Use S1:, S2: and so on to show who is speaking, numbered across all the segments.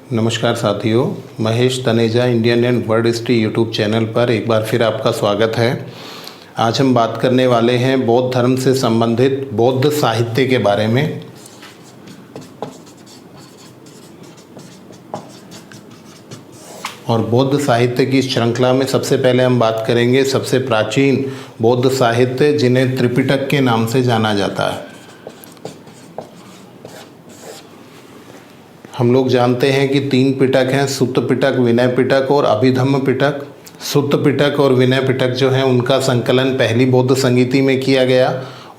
S1: नमस्कार साथियों, Mahesh Taneja Indian and world history YouTube channel पर एक बार फिर आपका स्वागत है। आज हम बात करने वाले हैं बौद्ध धर्म से संबंधित बौद्ध साहित्य के बारे में। और बौद्ध साहित्य की श्रृंखला में सबसे पहले हम बात करेंगे सबसे प्राचीन बौद्ध साहित्य, जिन्हें त्रिपिटक के नाम से जाना जाता है। हम लोग जानते हैं कि 3 पिटक हैं, सुत्त पिटक, विनय पिटक और अभिधम्म पिटक। सुत्त पिटक और विनय पिटक जो हैं उनका संकलन पहली बौद्ध संगीति में किया गया,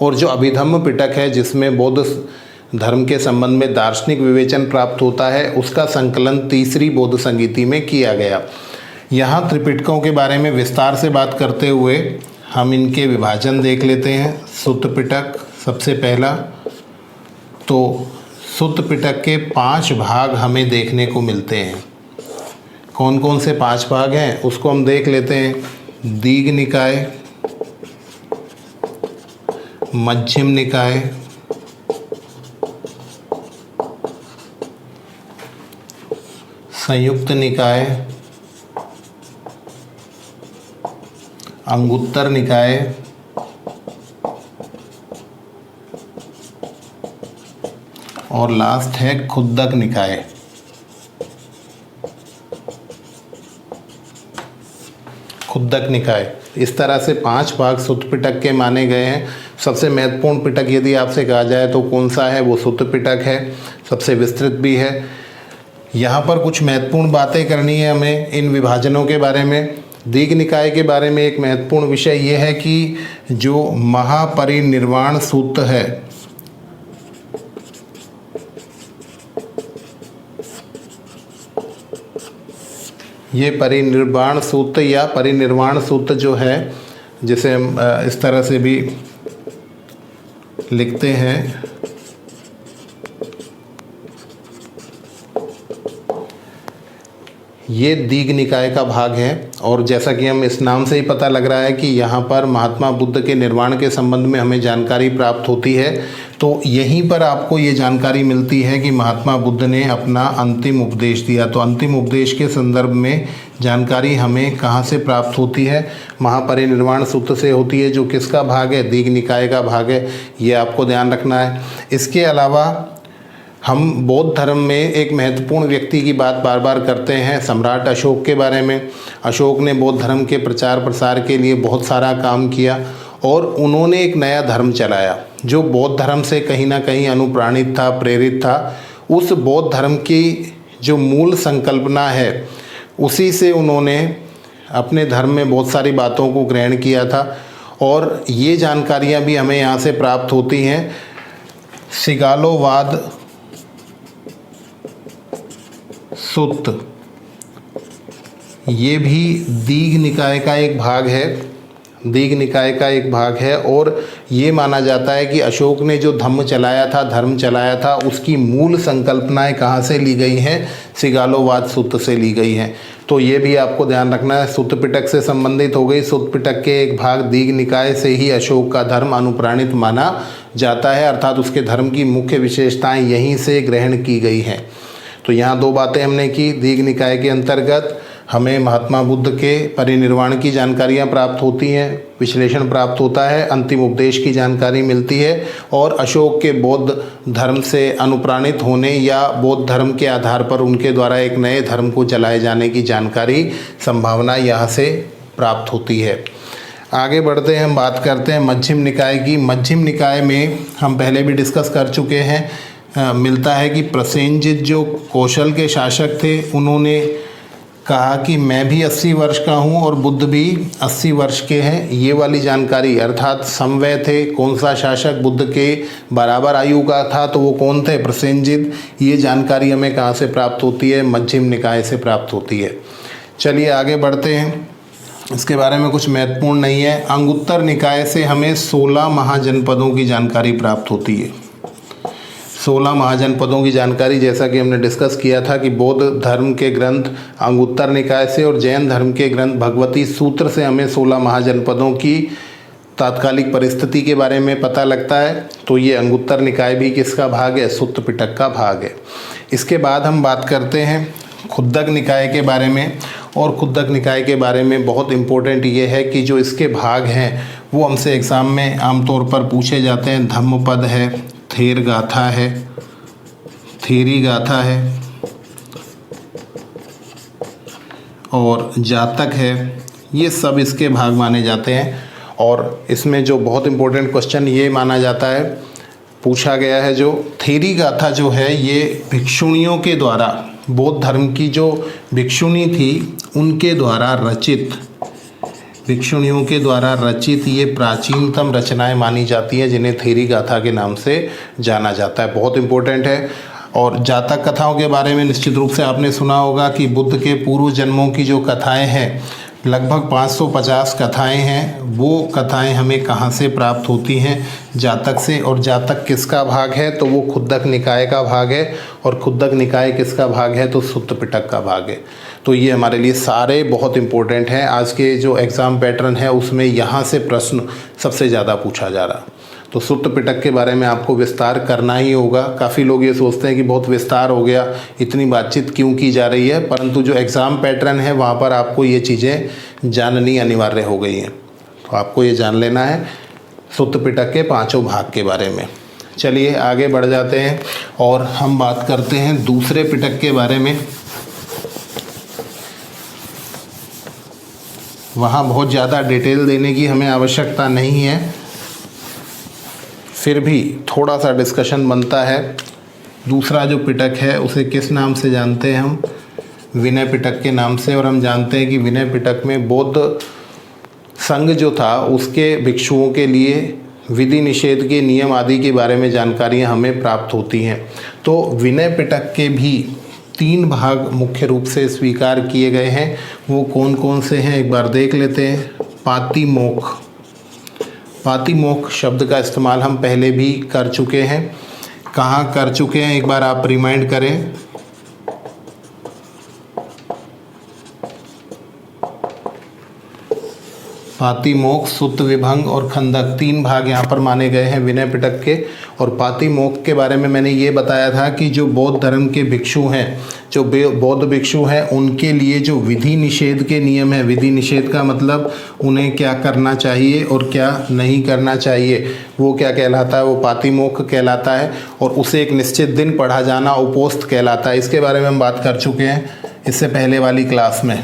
S1: और जो अभिधम्म पिटक है जिसमें बौद्ध धर्म के संबंध में दार्शनिक विवेचन प्राप्त होता है, उसका संकलन तीसरी बौद्ध संगीति में किया गया। यहाँ त्रिपिटकों के बारे में विस्तार से बात करते हुए हम इनके विभाजन देख लेते हैं। सुत्त पिटक सबसे पहला, तो सुत्त पिटक के 5 भाग हमें देखने को मिलते हैं। कौन कौन से 5 भाग हैं उसको हम देख लेते हैं। दीघ निकाय, मध्यम निकाय, संयुक्त निकाय, अंगुत्तर निकाय, और लास्ट है खुद्दक निकाय। खुद्दक निकाय, इस तरह से 5 भाग सुत्त पिटक के माने गए हैं। सबसे महत्वपूर्ण पिटक यदि आपसे कहा जाए तो कौन सा है, वो सुत्त पिटक है। सबसे विस्तृत भी है। यहाँ पर कुछ महत्वपूर्ण बातें करनी है हमें इन विभाजनों के बारे में। दीघ निकाय के बारे में एक महत्वपूर्ण विषय ये है कि जो महापरिनिर्वाण सूत्र है, ये परिनिर्वाण सूत्र या परिनिर्वाण सूत्र जो है, जिसे हम इस तरह से भी लिखते हैं, ये दीघ निकाय का भाग है। और जैसा कि हम इस नाम से ही पता लग रहा है कि यहाँ पर महात्मा बुद्ध के निर्वाण के संबंध में हमें जानकारी प्राप्त होती है। तो यहीं पर आपको ये जानकारी मिलती है कि महात्मा बुद्ध ने अपना अंतिम उपदेश दिया। तो अंतिम उपदेश के संदर्भ में जानकारी हमें कहाँ से प्राप्त होती है, महापरिनिर्वाण सूत्र से होती है, जो किसका भाग है, दीघ निकाय का भाग है। ये आपको ध्यान रखना है। इसके अलावा हम बौद्ध धर्म में एक महत्वपूर्ण व्यक्ति की बात बार बार करते हैं, सम्राट अशोक के बारे में। अशोक ने बौद्ध धर्म के प्रचार प्रसार के लिए बहुत सारा काम किया, और उन्होंने एक नया धर्म चलाया जो बौद्ध धर्म से कहीं ना कहीं अनुप्राणित था, प्रेरित था। उस बौद्ध धर्म की जो मूल संकल्पना है, उसी से उन्होंने अपने धर्म में बहुत सारी बातों को ग्रहण किया था। और ये जानकारियाँ भी हमें यहाँ से प्राप्त होती हैं। सिगालोवाद सुत्त, ये भी दीघ निकाय का एक भाग है। दीघ निकाय का एक भाग है, और ये माना जाता है कि अशोक ने जो धर्म चलाया था, उसकी मूल संकल्पनाएं कहाँ से ली गई हैं, सिगालोवाद सुत्त से ली गई हैं। तो ये भी आपको ध्यान रखना है। सुत्त पिटक से संबंधित हो गई। सुत्त पिटक के एक भाग दीघ निकाय से ही अशोक का धर्म अनुप्राणित माना जाता है, अर्थात उसके धर्म की मुख्य विशेषताएं यहीं से ग्रहण की गई हैं। तो यहाँ 2 बातें हमने की। दीघ निकाय के अंतर्गत हमें महात्मा बुद्ध के परिनिर्वाण की जानकारियाँ प्राप्त होती हैं, विश्लेषण प्राप्त होता है, अंतिम उपदेश की जानकारी मिलती है, और अशोक के बौद्ध धर्म से अनुप्राणित होने या बौद्ध धर्म के आधार पर उनके द्वारा एक नए धर्म को चलाए जाने की जानकारी, संभावना यहाँ से प्राप्त होती है। आगे बढ़ते हैं, हम बात करते हैं मध्यम निकाय की। मध्यम निकाय में हम पहले भी डिस्कस कर चुके हैं। मिलता है कि प्रसेनजित जो कौशल के शासक थे, उन्होंने कहा कि मैं भी 80 वर्ष का हूँ और बुद्ध भी 80 वर्ष के हैं। ये वाली जानकारी, अर्थात समवय थे। कौन सा शासक बुद्ध के बराबर आयु का था, तो वो कौन थे, प्रसेनजित। ये जानकारी हमें कहाँ से प्राप्त होती है, मध्यम निकाय से प्राप्त होती है। चलिए आगे बढ़ते हैं। इसके बारे में कुछ महत्वपूर्ण नहीं है। अंगुत्तर निकाय से हमें 16 महाजनपदों की जानकारी प्राप्त होती है। 16 महाजनपदों की जानकारी, जैसा कि हमने डिस्कस किया था कि बौद्ध धर्म के ग्रंथ अंगुत्तर निकाय से और जैन धर्म के ग्रंथ भगवती सूत्र से हमें 16 महाजनपदों की तात्कालिक परिस्थिति के बारे में पता लगता है, तो ये अंगुत्तर निकाय भी किसका भाग है? सुत्त पिटक का भाग है। इसके बाद हम बात करते हैं खुद्दक निकाय के बारे में। और खुद्दक निकाय के बारे में बहुत इम्पोर्टेंट ये है कि जो इसके भाग हैं वो हमसे एग्ज़ाम में आमतौर पर पूछे जाते हैं। धम्मपद है, थेर गाथा है, थेरी गाथा है और जातक है, ये सब इसके भाग माने जाते हैं। और इसमें जो बहुत इम्पोर्टेंट क्वेश्चन ये माना जाता है, पूछा गया है, जो थेरी गाथा जो है ये भिक्षुणियों के द्वारा, बौद्ध धर्म की जो भिक्षुणी थी उनके द्वारा रचित, भिक्षुणियों के द्वारा रचित ये प्राचीनतम रचनाएं मानी जाती हैं, जिन्हें थेरी गाथा के नाम से जाना जाता है। बहुत इम्पोर्टेंट है। और जातक कथाओं के बारे में निश्चित रूप से आपने सुना होगा कि बुद्ध के पूर्व जन्मों की जो कथाएं हैं, लगभग 550 कथाएं हैं। वो कथाएं हमें कहाँ से प्राप्त होती हैं? जातक से। और जातक किसका भाग है? तो वो खुद्दक निकाय का भाग है। और खुद्दक निकाय किसका भाग है? तो सुत्त पिटक का भाग है। तो ये हमारे लिए सारे बहुत इम्पोर्टेंट हैं। आज के जो एग्ज़ाम पैटर्न है उसमें यहाँ से प्रश्न सबसे ज़्यादा पूछा जा रहा। तो सुत्त पिटक के बारे में आपको विस्तार करना ही होगा। काफ़ी लोग ये सोचते हैं कि बहुत विस्तार हो गया, इतनी बातचीत क्यों की जा रही है, परंतु जो एग्ज़ाम पैटर्न है वहाँ पर आपको ये चीज़ें जाननी अनिवार्य हो गई हैं। तो आपको ये जान लेना है सुत्त पिटक के 5 भाग के बारे में। चलिए आगे बढ़ जाते हैं और हम बात करते हैं दूसरे पिटक के बारे में। वहाँ बहुत ज़्यादा डिटेल देने की हमें आवश्यकता नहीं है, फिर भी थोड़ा सा डिस्कशन बनता है। दूसरा जो पिटक है उसे किस नाम से जानते हैं हम? विनय पिटक के नाम से। और हम जानते हैं कि विनय पिटक में बौद्ध संघ जो था उसके भिक्षुओं के लिए विधि निषेध के नियम आदि के बारे में जानकारियां हमें प्राप्त होती हैं। तो विनय पिटक के भी 3 भाग मुख्य रूप से स्वीकार किए गए हैं। वो कौन कौन से हैं एक बार देख लेते हैं। पातिमोक्ष, पातिमोक्ष शब्द का इस्तेमाल हम पहले भी कर चुके हैं। कहाँ कर चुके हैं एक बार आप रिमाइंड करें। पातिमोक्ष, सुत्त विभंग और खंदक 3 भाग यहाँ पर माने गए हैं विनय पिटक के। और पातिमोक्ष के बारे में मैंने ये बताया था कि जो बौद्ध धर्म के भिक्षु हैं, जो बौद्ध भिक्षु हैं, उनके लिए जो विधि निषेध के नियम है, विधि निषेध का मतलब उन्हें क्या करना चाहिए और क्या नहीं करना चाहिए, वो क्या कहलाता है? वो पातिमोक्ष कहलाता है। और उसे एक निश्चित दिन पढ़ा जाना उपोस्त कहलाता है। इसके बारे में हम बात कर चुके हैं इससे पहले वाली क्लास में।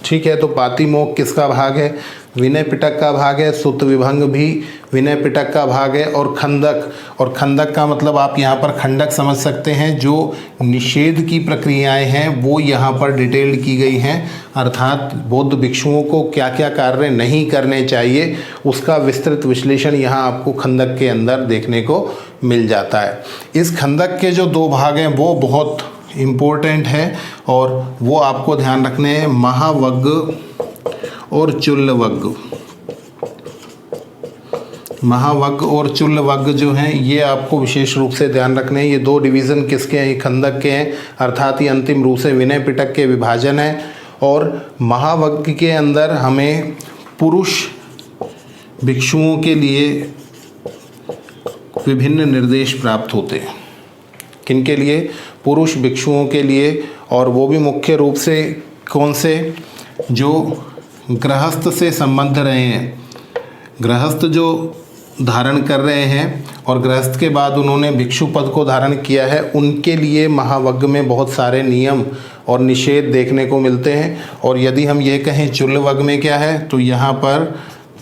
S1: ठीक है, तो पातिमोक्ष किसका भाग है? विनय पिटक का भाग है। सुत्त विभंग भी विनय पिटक का भाग है। और खंदक, और खंदक का मतलब आप यहाँ पर खंडक समझ सकते हैं। जो निषेध की प्रक्रियाएं हैं वो यहाँ पर डिटेल्ड की गई हैं, अर्थात बौद्ध भिक्षुओं को क्या क्या कार्य नहीं करने चाहिए उसका विस्तृत विश्लेषण यहाँ आपको खंदक के अंदर देखने को मिल जाता है। इस खंदक के जो 2 भाग हैं वो बहुत इम्पोर्टेंट है और वो आपको ध्यान रखने हैं। महावग्ग और चुल्लवग्ग। महावग्ग और चुल्लवग्ग जो हैं ये आपको विशेष रूप से ध्यान रखने हैं। ये 2 डिवीज़न किसके हैं? खंदक के हैं, अर्थात ये अंतिम रूप से विनय पिटक के विभाजन है। और महावग्ग के अंदर हमें पुरुष भिक्षुओं के लिए विभिन्न निर्देश प्राप्त होते हैं। किनके लिए? पुरुष भिक्षुओं के लिए। और वो भी मुख्य रूप से कौन से? जो गृहस्थ से संबंध रहे हैं, गृहस्थ जो धारण कर रहे हैं और गृहस्थ के बाद उन्होंने भिक्षु पद को धारण किया है, उनके लिए महावग्ग में बहुत सारे नियम और निषेध देखने को मिलते हैं। और यदि हम ये कहें चुल्लवग्ग में क्या है, तो यहाँ पर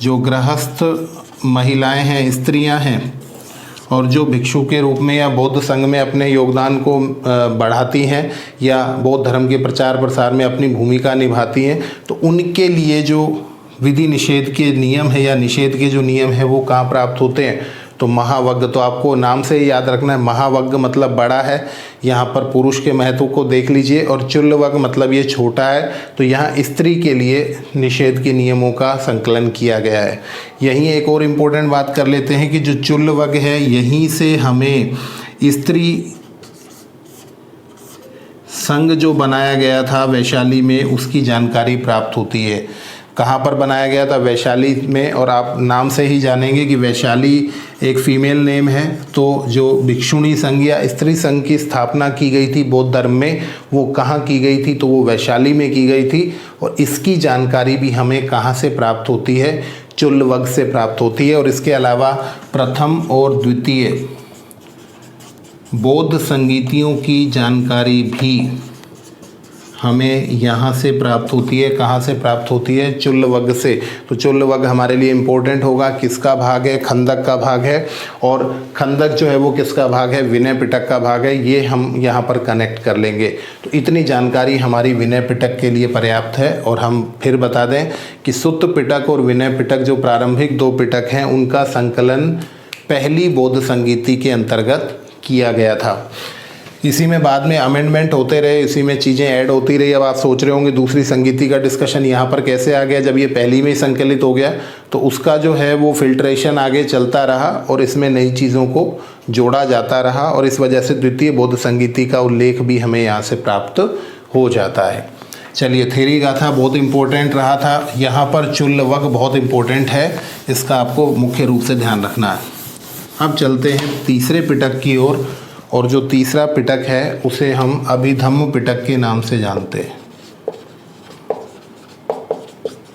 S1: जो गृहस्थ महिलाएं हैं, स्त्रियां हैं और जो भिक्षु के रूप में या बौद्ध संघ में अपने योगदान को बढ़ाती हैं या बौद्ध धर्म के प्रचार प्रसार में अपनी भूमिका निभाती हैं, तो उनके लिए जो विधि निषेध के नियम है या निषेध के जो नियम है वो कहाँ प्राप्त होते हैं? तो महावग्ग। तो आपको नाम से ही याद रखना है, महावग्ग मतलब बड़ा है। यहाँ पर पुरुष के महत्व को देख लीजिए। और चुल्लवग्ग मतलब ये छोटा है, तो यहाँ स्त्री के लिए निषेध के नियमों का संकलन किया गया है। यहीं एक और इम्पोर्टेंट बात कर लेते हैं कि जो चुल्लवग्ग है, यहीं से हमें स्त्री संघ जो बनाया गया था वैशाली में, उसकी जानकारी प्राप्त होती है। कहाँ पर बनाया गया था? वैशाली में। और आप नाम से ही जानेंगे कि वैशाली एक फीमेल नेम है। तो जो भिक्षुणी संघ या स्त्री संघ की स्थापना की गई थी बौद्ध धर्म में, वो कहाँ की गई थी? तो वो वैशाली में की गई थी। और इसकी जानकारी भी हमें कहाँ से प्राप्त होती है? चुल्लवग से प्राप्त होती है। और इसके अलावा प्रथम और द्वितीय बौद्ध संगीतियों की जानकारी भी हमें यहाँ से प्राप्त होती है। कहाँ से प्राप्त होती है? चुल्लवग से। तो चुल्लवग हमारे लिए इम्पोर्टेंट होगा। किसका भाग है? खंदक का भाग है। और खंदक जो है वो किसका भाग है? विनय पिटक का भाग है। ये हम यहाँ पर कनेक्ट कर लेंगे। तो इतनी जानकारी हमारी विनय पिटक के लिए पर्याप्त है। और हम फिर बता दें कि सुत्त पिटक और विनय पिटक जो प्रारंभिक 2 पिटक हैं, उनका संकलन पहली बौद्ध संगीति के अंतर्गत किया गया था। इसी में बाद में अमेंडमेंट होते रहे, इसी में चीज़ें ऐड होती रही। अब आप सोच रहे होंगे दूसरी संगीति का डिस्कशन यहाँ पर कैसे आ गया? जब ये पहली में ही संकलित हो गया तो उसका जो है वो फिल्ट्रेशन आगे चलता रहा और इसमें नई चीज़ों को जोड़ा जाता रहा। और इस वजह से द्वितीय बौद्ध संगीति का उल्लेख भी हमें यहाँ से प्राप्त हो जाता है। चलिए, थेरी गाथा बहुत इम्पोर्टेंट रहा था। यहाँ पर चुल्लवग बहुत इम्पोर्टेंट है, इसका आपको मुख्य रूप से ध्यान रखना है। अब चलते हैं तीसरे पिटक की ओर। और जो तीसरा पिटक है उसे हम अभिधम्म पिटक के नाम से जानते हैं।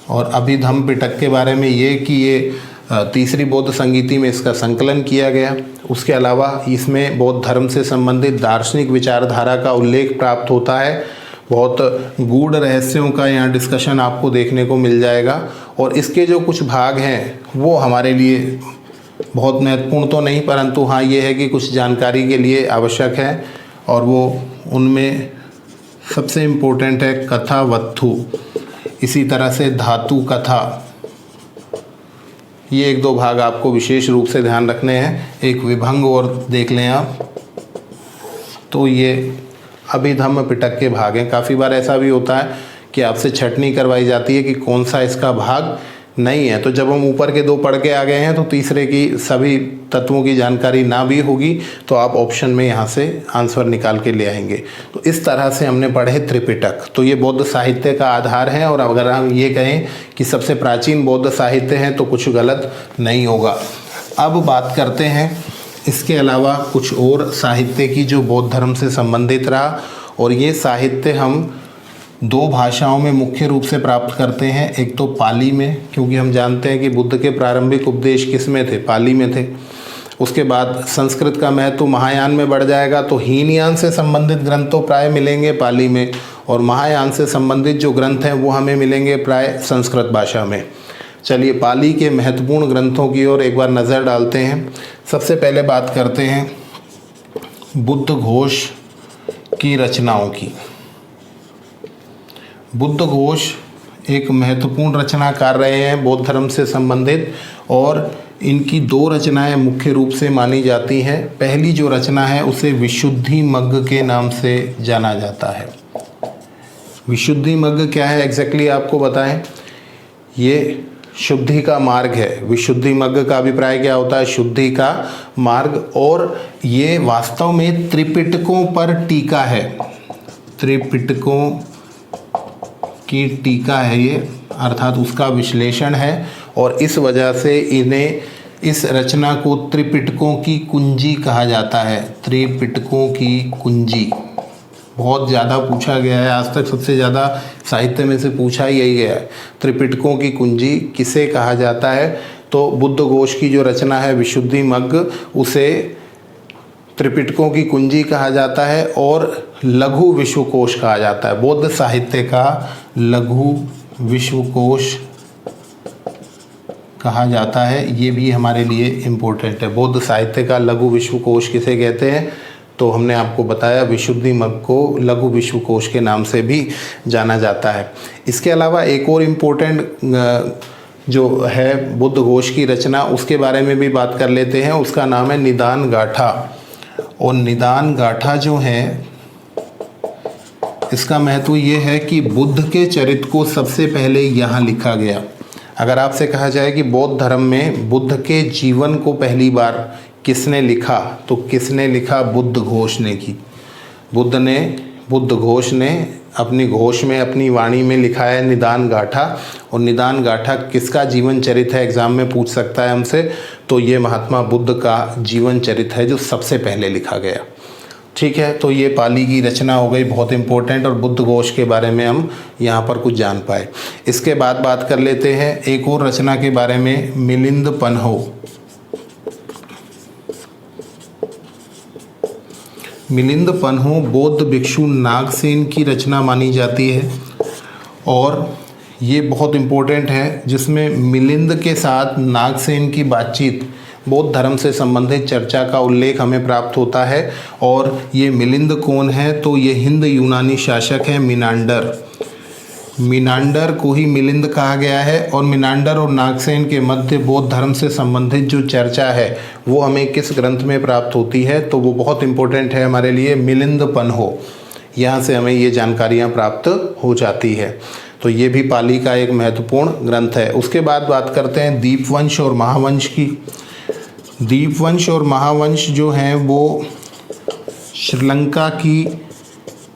S1: और अभिधम्म पिटक के बारे में ये कि ये तीसरी बौद्ध संगीति में इसका संकलन किया गया। उसके अलावा इसमें बौद्ध धर्म से संबंधित दार्शनिक विचारधारा का उल्लेख प्राप्त होता है। बहुत गूढ़ रहस्यों का यहाँ डिस्कशन आपको देखने को मिल जाएगा। और इसके जो कुछ भाग हैं वो हमारे लिए बहुत महत्वपूर्ण तो नहीं, परंतु हाँ ये है कि कुछ जानकारी के लिए आवश्यक है। और वो उनमें सबसे इम्पोर्टेंट है कथा वत्थु, इसी तरह से धातु कथा। ये 1-2 भाग आपको विशेष रूप से ध्यान रखने हैं। एक विभंग और देख लें आप, तो ये अभिधम्म पिटक के भाग हैं। काफ़ी बार ऐसा भी होता है कि आपसे छटनी करवाई जाती है कि कौन सा इसका भाग नहीं है। तो जब हम ऊपर के 2 पढ़ के आ गए हैं तो तीसरे की सभी तत्वों की जानकारी ना भी होगी तो आप ऑप्शन में यहाँ से आंसर निकाल के ले आएंगे। तो इस तरह से हमने पढ़े त्रिपिटक। तो ये बौद्ध साहित्य का आधार है। और अगर हम ये कहें कि सबसे प्राचीन बौद्ध साहित्य हैं तो कुछ गलत नहीं होगा। अब बात करते हैं इसके अलावा कुछ और साहित्य की जो बौद्ध धर्म से संबंधित रहा। और ये साहित्य हम 2 भाषाओं में मुख्य रूप से प्राप्त करते हैं। एक तो पाली में, क्योंकि हम जानते हैं कि बुद्ध के प्रारंभिक उपदेश किस में थे? पाली में थे। उसके बाद संस्कृत का महत्व महायान में बढ़ जाएगा तो हीनयान से संबंधित ग्रंथ तो प्राय मिलेंगे पाली में। और महायान से संबंधित जो ग्रंथ हैं वो हमें मिलेंगे प्राय संस्कृत भाषा में। चलिए, पाली के महत्वपूर्ण ग्रंथों की ओर एक बार नज़र डालते हैं। सबसे पहले बात करते हैं बुद्ध घोष की रचनाओं की। बुद्ध घोष एक महत्वपूर्ण रचनाकार रहे हैं बौद्ध धर्म से संबंधित। और इनकी 2 रचनाएं मुख्य रूप से मानी जाती हैं। पहली जो रचना है उसे विशुद्धिमग्ग के नाम से जाना जाता है। विशुद्धिमग्ग क्या है एग्जैक्टली आपको बताएं? ये शुद्धि का मार्ग है। विशुद्धिमग्ग का अभिप्राय क्या होता है? शुद्धि का मार्ग। और ये वास्तव में त्रिपिटकों पर टीका है। त्रिपिटकों की टीका है ये, अर्थात उसका विश्लेषण है। और इस वजह से इन्हें, इस रचना को त्रिपिटकों की कुंजी कहा जाता है। त्रिपिटकों की कुंजी बहुत ज़्यादा पूछा गया है, आज तक सबसे ज़्यादा साहित्य में से पूछा ही यही गया है। त्रिपिटकों की कुंजी किसे कहा जाता है? तो बुद्ध घोष की जो रचना है विशुद्धिमग्ग, उसे त्रिपिटकों की कुंजी कहा जाता है और लघु विश्वकोश कहा जाता है। बौद्ध साहित्य का लघु विश्वकोश कहा जाता है। ये भी हमारे लिए इम्पोर्टेंट है। बौद्ध साहित्य का लघु विश्वकोश किसे कहते हैं? तो हमने आपको बताया विशुद्धिमग्ग को लघु विश्वकोश के नाम से भी जाना जाता है। इसके अलावा एक और इम्पोर्टेंट जो है बुद्ध घोष की रचना, उसके बारे में भी बात कर लेते हैं। उसका नाम है निदान गाथा। और निदान गाथा जो है, इसका महत्व ये है कि बुद्ध के चरित्र को सबसे पहले यहाँ लिखा गया। अगर आपसे कहा जाए कि बौद्ध धर्म में बुद्ध के जीवन को पहली बार किसने लिखा, तो किसने लिखा? बुद्ध घोष ने की। बुद्ध घोष ने अपनी घोष में, अपनी वाणी में लिखा है निदान गाथा। और निदान गाथा किसका जीवन चरित्र है, एग्ज़ाम में पूछ सकता है हमसे, तो ये महात्मा बुद्ध का जीवन चरित्र है जो सबसे पहले लिखा गया। ठीक है, तो ये पाली की रचना हो गई बहुत इम्पोर्टेंट, और बुद्ध घोष के बारे में हम यहाँ पर कुछ जान पाए। इसके बाद बात कर लेते हैं एक और रचना के बारे में, मिलिंद पन्हो। मिलिंद पन्हो बौद्ध भिक्षु नागसेन की रचना मानी जाती है, और ये बहुत इम्पोर्टेंट है, जिसमें मिलिंद के साथ नागसेन की बातचीत, बौद्ध धर्म से संबंधित चर्चा का उल्लेख हमें प्राप्त होता है। और ये मिलिंद कौन है, तो ये हिंद यूनानी शासक है मिनांडर। मिनांडर को ही मिलिंद कहा गया है, और मिनांडर और नागसेन के मध्य बौद्ध धर्म से संबंधित जो चर्चा है वो हमें किस ग्रंथ में प्राप्त होती है, तो वो बहुत इम्पोर्टेंट है हमारे लिए, मिलिंद पन्हो। यहाँ से हमें ये जानकारियाँ प्राप्त हो जाती है। तो ये भी पाली का एक महत्वपूर्ण ग्रंथ है। उसके बाद बात करते हैं दीपवंश और महावंश की। दीपवंश और महावंश जो हैं वो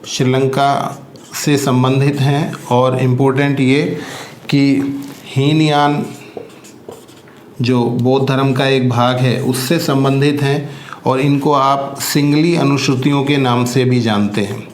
S1: श्रीलंका से संबंधित हैं, और इम्पोर्टेंट ये कि हीनयान जो बौद्ध धर्म का एक भाग है उससे संबंधित हैं, और इनको आप सिंगली अनुश्रुतियों के नाम से भी जानते हैं।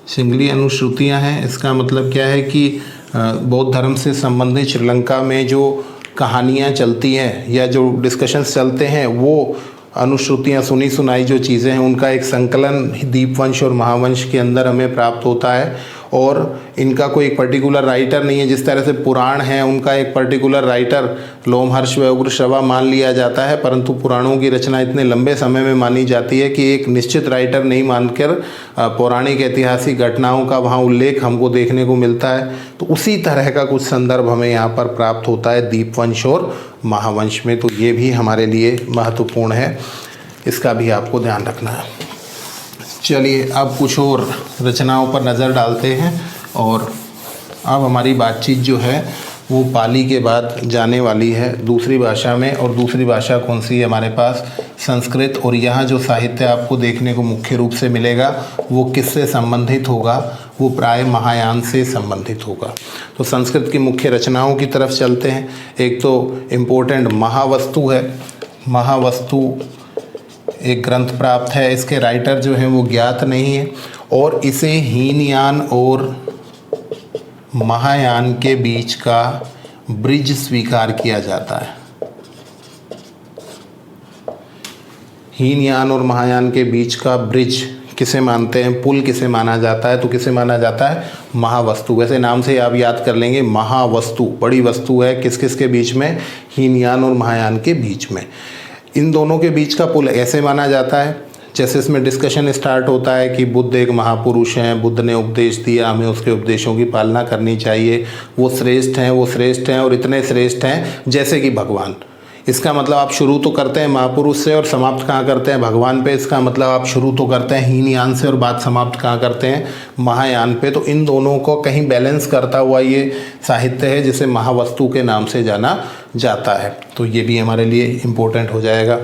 S1: सिंगली अनुश्रुतियां हैं, इसका मतलब क्या है कि बौद्ध धर्म से संबंधित श्रीलंका में जो कहानियाँ चलती हैं या जो डिस्कशंस चलते हैं, वो अनुश्रुतियाँ, सुनी सुनाई जो चीज़ें हैं, उनका एक संकलन दीपवंश और महावंश के अंदर हमें प्राप्त होता है। और इनका कोई एक पर्टिकुलर राइटर नहीं है, जिस तरह से पुराण है उनका एक पर्टिकुलर राइटर लोमहर्ष व उग्रश्रवा मान लिया जाता है, परंतु पुराणों की रचना इतने लंबे समय में मानी जाती है कि एक निश्चित राइटर नहीं मानकर पौराणिक ऐतिहासिक घटनाओं का वहाँ उल्लेख हमको देखने को मिलता है। तो उसी तरह का कुछ संदर्भ हमें यहाँ पर प्राप्त होता है दीपवंश और महावंश में। तो ये भी हमारे लिए महत्वपूर्ण है, इसका भी आपको ध्यान रखना है। चलिए अब कुछ और रचनाओं पर नज़र डालते हैं, और अब हमारी बातचीत जो है वो पाली के बाद जाने वाली है दूसरी भाषा में। और दूसरी भाषा कौन सी है हमारे पास, संस्कृत। और यहाँ जो साहित्य आपको देखने को मुख्य रूप से मिलेगा वो किससे संबंधित होगा, वो प्राय महायान से संबंधित होगा। तो संस्कृत की मुख्य रचनाओं की तरफ चलते हैं। एक तो इम्पोर्टेंट महावस्तु है। महावस्तु एक ग्रंथ प्राप्त है, इसके राइटर जो हैं वो ज्ञात नहीं है, और इसे हीनयान और महायान के बीच का ब्रिज स्वीकार किया जाता है। हीनयान और महायान के बीच का ब्रिज किसे मानते हैं, पुल किसे माना जाता है, तो किसे माना जाता है, महावस्तु। वैसे नाम से आप याद कर लेंगे, महावस्तु बड़ी वस्तु है, किस किस के बीच में, हीनयान और महायान के बीच में। इन दोनों के बीच का पुल ऐसे माना जाता है, जैसे इसमें डिस्कशन स्टार्ट होता है कि बुद्ध एक महापुरुष हैं, बुद्ध ने उपदेश दिया, हमें उसके उपदेशों की पालना करनी चाहिए, वो श्रेष्ठ हैं और इतने श्रेष्ठ हैं जैसे कि भगवान। इसका मतलब आप शुरू तो करते हैं महापुरुष से और समाप्त कहाँ करते हैं, भगवान पे। इसका मतलब आप शुरू तो करते हैं हीनयान से और बात समाप्त कहाँ करते हैं, महायान पे। तो इन दोनों को कहीं बैलेंस करता हुआ ये साहित्य है जिसे महावस्तु के नाम से जाना जाता है। तो ये भी हमारे लिए इम्पोर्टेंट हो जाएगा।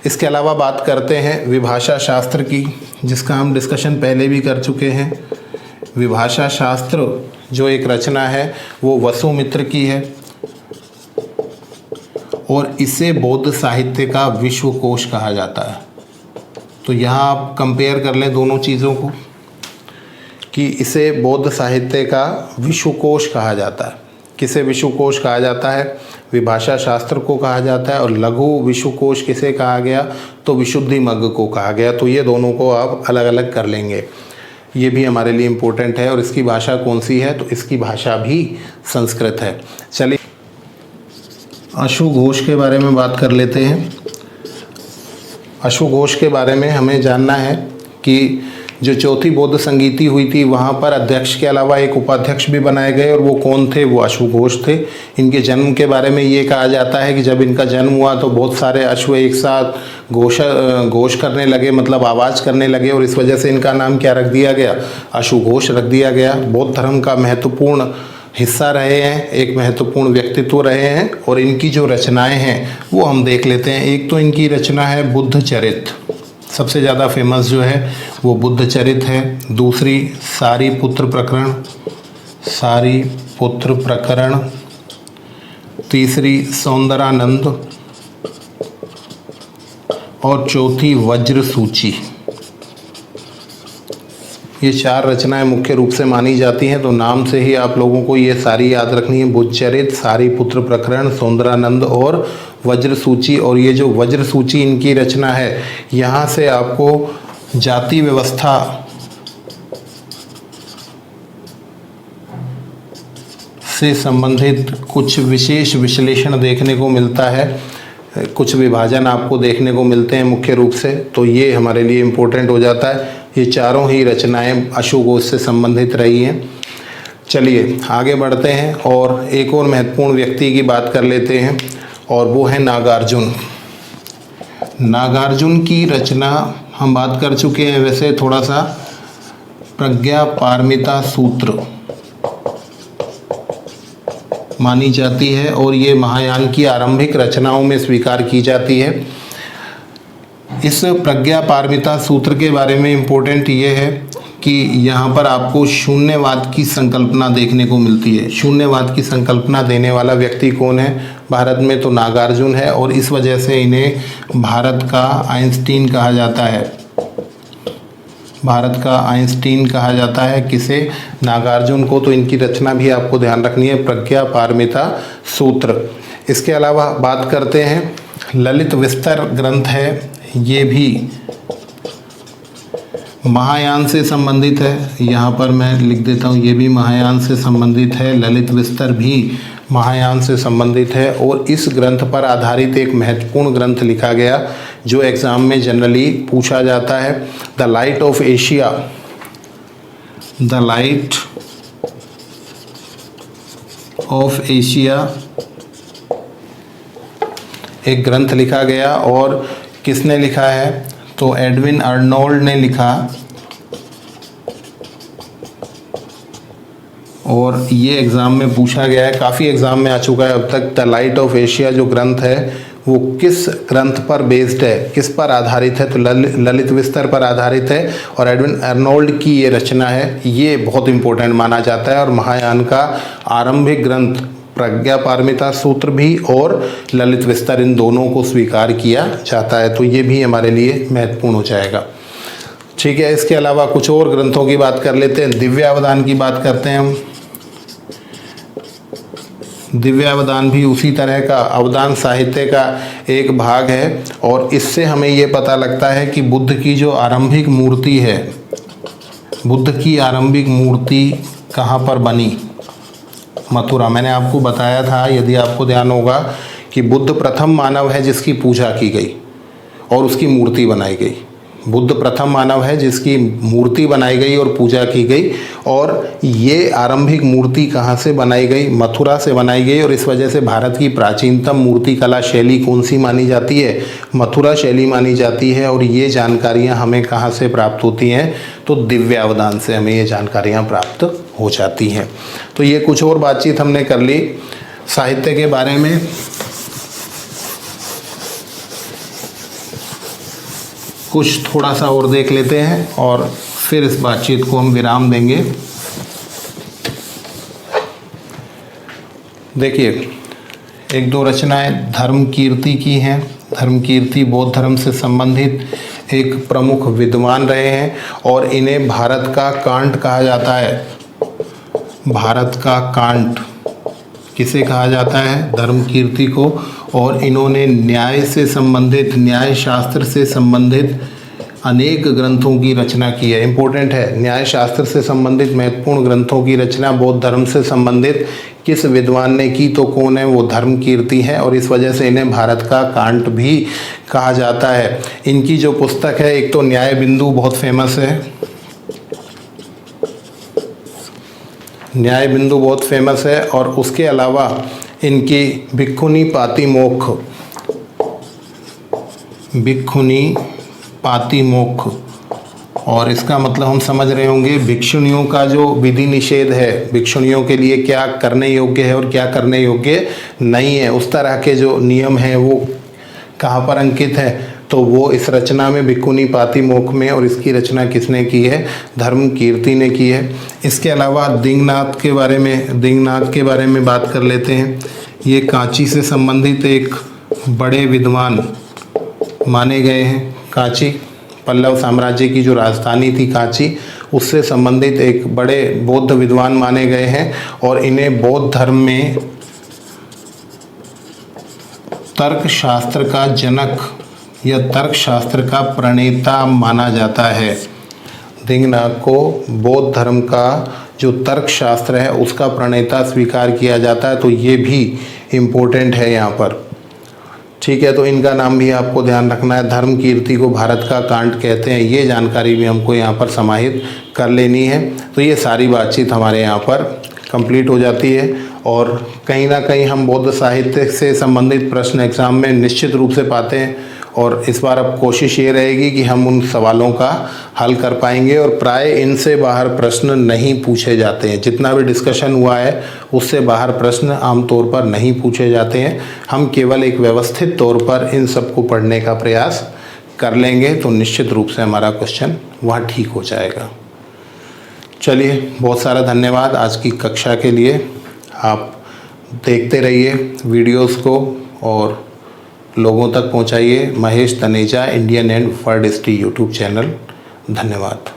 S1: इसके अलावा बात करते हैं विभाषा शास्त्र की, जिसका हम डिस्कशन पहले भी कर चुके हैं। विभाषा शास्त्र जो एक रचना है वो वसुमित्र की है, और इसे बौद्ध साहित्य का विश्वकोश कहा जाता है। तो यहाँ आप कंपेयर कर लें दोनों चीज़ों को कि इसे बौद्ध साहित्य का विश्वकोश कहा जाता है। किसे विश्वकोश कहा जाता है, विभाषा शास्त्र को कहा जाता है। और लघु विश्वकोश किसे कहा गया, तो विशुद्धिमग्ग को कहा गया। तो ये दोनों को आप अलग अलग कर लेंगे, ये भी हमारे लिए इम्पोर्टेंट है। और इसकी भाषा कौन सी है, तो इसकी भाषा भी संस्कृत है। चलिए अश्वघोष के बारे में बात कर लेते हैं। अश्वघोष के बारे में हमें जानना है कि जो चौथी बौद्ध संगीति हुई थी वहाँ पर अध्यक्ष के अलावा एक उपाध्यक्ष भी बनाए गए, और वो कौन थे, वो अश्वघोष थे। इनके जन्म के बारे में ये कहा जाता है कि जब इनका जन्म हुआ तो बहुत सारे अश्व एक साथ घोष करने लगे, मतलब आवाज़ करने लगे, और इस वजह से इनका नाम क्या रख दिया गया, अश्वघोष रख दिया गया। बौद्ध धर्म का महत्वपूर्ण हिस्सा रहे हैं, एक महत्वपूर्ण व्यक्तित्व रहे हैं। और इनकी जो रचनाएं हैं वो हम देख लेते हैं। एक तो इनकी रचना है बुद्ध चरित्र, सबसे ज़्यादा फेमस जो है वो बुद्ध चरित है। दूसरी सारीपुत्र प्रकरण, सारीपुत्र प्रकरण। तीसरी सौंदरानंद और चौथी वज्र सूची। ये 4 रचनाएं मुख्य रूप से मानी जाती हैं, तो नाम से ही आप लोगों को ये सारी याद रखनी है। बुद्धचरित, सारीपुत्र प्रकरण, सौंदरानंद और वज्र सूची। और ये जो वज्र सूची इनकी रचना है, यहाँ से आपको जाति व्यवस्था से संबंधित कुछ विशेष विश्लेषण देखने को मिलता है, कुछ विभाजन आपको देखने को मिलते हैं मुख्य रूप से, तो ये हमारे लिए इम्पोर्टेंट हो जाता है। ये चारों ही रचनाएं अशोक से संबंधित रही हैं। चलिए आगे बढ़ते हैं और एक और महत्वपूर्ण व्यक्ति की बात कर लेते हैं, और वो है नागार्जुन। नागार्जुन की रचना हम बात कर चुके हैं, वैसे थोड़ा सा प्रज्ञा पारमिता सूत्र मानी जाती है और ये महायान की आरंभिक रचनाओं में स्वीकार की जाती है। इस प्रज्ञा पारमिता सूत्र के बारे में इम्पोर्टेंट ये है कि यहाँ पर आपको शून्यवाद की संकल्पना देखने को मिलती है। शून्यवाद की संकल्पना देने वाला व्यक्ति कौन है? भारत में तो नागार्जुन है, और इस वजह से इन्हें भारत का आइंस्टीन कहा जाता है। भारत का आइंस्टीन कहा जाता है किसे? नागार्जुन को। तो इनकी रचना भी आपको ध्यान रखनी है, प्रज्ञा पारमिता सूत्र। इसके अलावा बात करते हैं ललित विस्तर ग्रंथ है, ये भी महायान से संबंधित है। यहाँ पर मैं लिख देता हूँ, ये भी महायान से संबंधित है। ललित विस्तर भी महायान से संबंधित है, और इस ग्रंथ पर आधारित एक महत्वपूर्ण ग्रंथ लिखा गया जो एग्ज़ाम में जनरली पूछा जाता है, the light of Asia. The light of Asia एक ग्रंथ लिखा गया, और किसने लिखा है? तो एडविन अर्नोल्ड ने लिखा, और ये एग्ज़ाम में पूछा गया है, काफ़ी एग्ज़ाम में आ चुका है अब तक। द लाइट ऑफ एशिया जो ग्रंथ है वो किस ग्रंथ पर बेस्ड है, किस पर आधारित है? तो ललित विस्तर पर आधारित है, और एडविन अर्नोल्ड की ये रचना है। ये बहुत इंपॉर्टेंट माना जाता है, और महायान का आरंभिक ग्रंथ प्रज्ञा पारमिता सूत्र भी और ललित विस्तर, इन दोनों को स्वीकार किया जाता है। तो ये भी हमारे लिए महत्वपूर्ण हो जाएगा। ठीक है, इसके अलावा कुछ और ग्रंथों की बात कर लेते हैं। दिव्यावदान की बात करते हैं हम। दिव्यावदान भी उसी तरह का अवदान साहित्य का एक भाग है, और इससे हमें ये पता लगता है कि बुद्ध की जो आरंभिक मूर्ति है, बुद्ध की आरंभिक मूर्ति कहाँ पर बनी? मथुरा। मैंने आपको बताया था, यदि आपको ध्यान होगा, कि बुद्ध प्रथम मानव है जिसकी पूजा की गई और उसकी मूर्ति बनाई गई। बुद्ध प्रथम मानव है जिसकी मूर्ति बनाई गई और पूजा की गई, और ये आरंभिक मूर्ति कहाँ से बनाई गई? मथुरा से बनाई गई। और इस वजह से भारत की प्राचीनतम मूर्ति कला शैली कौन सी मानी जाती है? मथुरा शैली मानी जाती है। और ये जानकारियाँ हमें कहाँ से प्राप्त होती हैं? तो दिव्यावदान से हमें ये जानकारियाँ प्राप्त हो जाती हैं। तो ये कुछ और बातचीत हमने कर ली साहित्य के बारे में। कुछ थोड़ा सा और देख लेते हैं और फिर इस बातचीत को हम विराम देंगे। देखिए, एक दो रचनाएं धर्म कीर्ति की हैं। धर्म कीर्ति बौद्ध धर्म से संबंधित एक प्रमुख विद्वान रहे हैं, और इन्हें भारत का कांट कहा जाता है। भारत का कांट किसे कहा जाता है? धर्म कीर्ति को। और इन्होंने न्याय से संबंधित, न्याय शास्त्र से संबंधित अनेक ग्रंथों की रचना की है। इम्पोर्टेंट है, न्याय शास्त्र से संबंधित महत्वपूर्ण ग्रंथों की रचना बौद्ध धर्म से संबंधित किस विद्वान ने की? तो कौन है? वो धर्म कीर्ति है, और इस वजह से इन्हें भारत का कांट भी कहा जाता है। इनकी जो पुस्तक है, एक तो न्याय बिंदु बहुत फेमस है, न्याय बिंदु बहुत फेमस है, और उसके अलावा इनकी भिक्खुनी पातिमोक्ष, भिक्खुनी पातिमोक्ष, और इसका मतलब हम समझ रहे होंगे भिक्षुणियों का जो विधि निषेध है, भिक्षुणियों के लिए क्या करने योग्य है और क्या करने योग्य नहीं है, उस तरह के जो नियम हैं वो कहाँ पर अंकित है? तो तो वो इस रचना में भिक्खुनी पातिमोक्ष में, और इसकी रचना किसने की है? धर्मकीर्ति ने की है। इसके अलावा दिंगनाथ के बारे में बात कर लेते हैं। ये कांची से संबंधित एक बड़े विद्वान माने गए हैं। कांची पल्लव साम्राज्य की जो राजधानी थी कांची, उससे संबंधित एक बड़े बौद्ध विद्वान माने गए हैं और इन्हें बौद्ध धर्म में तर्कशास्त्र का जनक या तर्कशास्त्र का प्रणेता माना जाता है। दिंगनाथ को बौद्ध धर्म का जो तर्कशास्त्र है उसका प्रणेता स्वीकार किया जाता है, तो ये भी इम्पोर्टेंट है यहाँ पर। ठीक है, तो इनका नाम भी आपको ध्यान रखना है। धर्मकीर्ति को भारत का कांट कहते हैं, ये जानकारी भी हमको यहाँ पर समाहित कर लेनी है। तो ये सारी बातचीत हमारे यहाँ पर कंप्लीट हो जाती है और कहीं ना कहीं हम बौद्ध साहित्य से संबंधित प्रश्न एग्ज़ाम में निश्चित रूप से पाते हैं, और इस बार अब कोशिश ये रहेगी कि हम उन सवालों का हल कर पाएंगे। और प्राय इनसे बाहर प्रश्न नहीं पूछे जाते हैं, जितना भी डिस्कशन हुआ है उससे बाहर प्रश्न आमतौर पर नहीं पूछे जाते हैं। हम केवल एक व्यवस्थित तौर पर इन सबको पढ़ने का प्रयास कर लेंगे तो निश्चित रूप से हमारा क्वेश्चन वहाँ ठीक हो जाएगा। चलिए, बहुत सारा धन्यवाद आज की कक्षा के लिए। आप देखते रहिए वीडियोस को और लोगों तक पहुंचाइए। Mahesh Taneja Indian and world history YouTube channel. धन्यवाद।